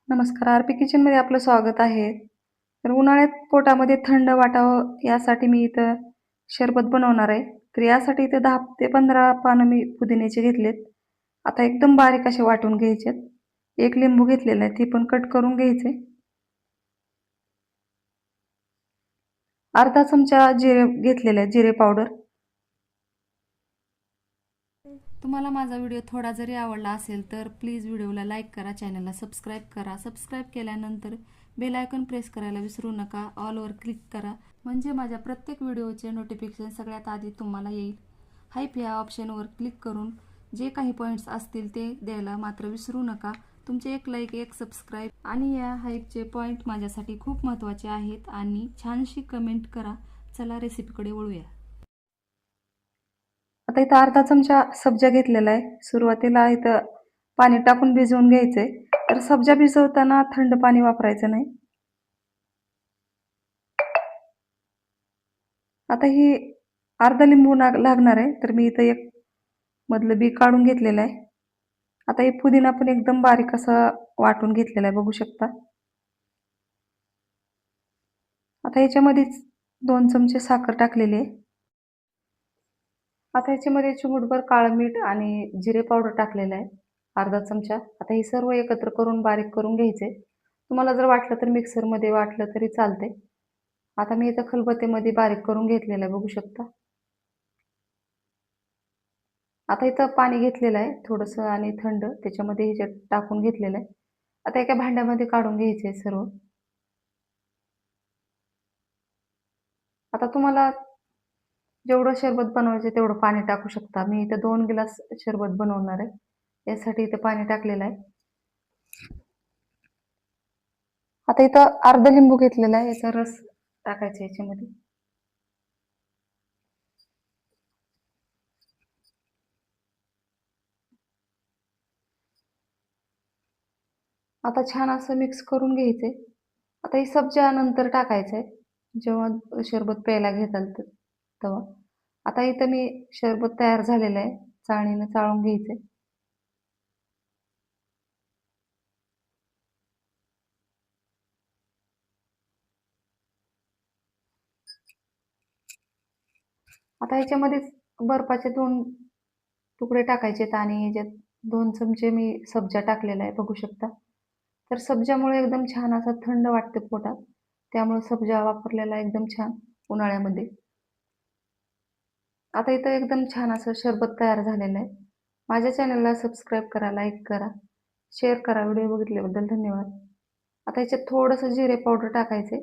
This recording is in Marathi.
नमस्कार. आर-पी किचनमध्ये आपलं स्वागत आहे. तर उन्हाळ्यात पोटामध्ये थंड वाटावं यासाठी मी इथं सरबत बनवणार आहे. तर यासाठी इथे 10 ते 15 पानं मी पुदिन्याचे घेतलेत. आता एकदम बारीक असे वाटून घ्यायचेत. 1 लिंबू घेतलेला आहे, ते पण कट करून घ्यायचे. अर्धा चमचा जिरे घेतलेले आहे, जिरे पावडर. तुम्हाला माझा व्हिडिओ थोडा जरी आवडला असेल तर प्लीज व्हिडिओला लाईक करा, चॅनलला सबस्क्राईब करा. सबस्क्राईब केल्यानंतर बेल आयकॉन प्रेस करायला विसरू नका. ऑलवर क्लिक करा म्हणजे माझ्या प्रत्येक व्हिडिओचे नोटिफिकेशन सगळ्यात आधी तुम्हाला येईल. हाईप या ऑप्शनवर क्लिक करून जे काही पॉईंट्स असतील ते द्यायला मात्र विसरू नका. तुमचे एक लाईक, एक सबस्क्राईब आणि या हाईपचे पॉईंट माझ्यासाठी खूप महत्त्वाचे आहेत आणि छानशी कमेंट करा. चला रेसिपीकडे वळूया. आता इथं अर्धा चमचा सब्जा घेतलेला आहे. सुरुवातीला इथं पाणी टाकून भिजवून घ्यायचंय. तर सब्जा भिजवताना थंड पाणी वापरायचं नाही. आता ही अर्धा लिंबू लागणार आहे. तर मी इथं एक मधलं बी काढून घेतलेलं आहे. आता हे पुदिना पण एकदम बारीक असा वाटून घेतलेला आहे, बघू शकता. आता ह्याच्यामध्येच 2 चमचे साखर टाकलेली आहे. आता ह्याच्यामध्ये चिमूटभर काळं मीठ आणि जिरे पावडर टाकलेलं आहे, अर्धा चमचा. आता हे सर्व एकत्र करून बारीक करून घ्यायचे. तुम्हाला जर वाटलं तर मिक्सरमध्ये वाटलं तरी चालते. आता मी इथं खलबत्त्यामध्ये बारीक करून घेतलेलं आहे, बघू शकता. आता इथं पाणी घेतलेलं आहे थोडंसं आणि थंड त्याच्यामध्ये ह्याच्यात टाकून घेतलेलं आहे. आता एका भांड्यामध्ये काढून घ्यायचे सर्व. आता तुम्हाला जेवढं सरबत बनवायचं तेवढं पाणी टाकू शकता. मी इथं 2 ग्लास सरबत बनवणार आहे. यासाठी इथं पाणी टाकलेलं आहे. आता इथं अर्धा लिंबू घेतलेला आहे, याचा रस टाकायचा याच्यामध्ये. आता छान असं मिक्स करून घ्यायचंय. आता ही सब्जा नंतर टाकायचंय, जेव्हा सरबत प्यायला घेताल तेव्हा. आता इथं मी सरबत तयार झालेलं आहे, चाळणीनं चाळून घ्यायचंय. आता ह्याच्यामध्येच बर्फाचे 2 तुकडे टाकायचेत आणि ह्याच्यात 2 चमचे मी सब्जा टाकलेला आहे, बघू शकता. तर सब्जामुळे एकदम छान असं थंड वाटतं पोटात. त्यामुळे सब्जा वापरलेला एकदम छान उन्हाळ्यामध्ये. आता इथं एकदम छान असं सरबत तयार झालेलं आहे. माझ्या चॅनलला सबस्क्राईब करा, लाईक करा, शेअर करा. व्हिडिओ बघितल्याबद्दल धन्यवाद. आता ह्याच्यात थोडंसं जिरे पावडर टाकायचे.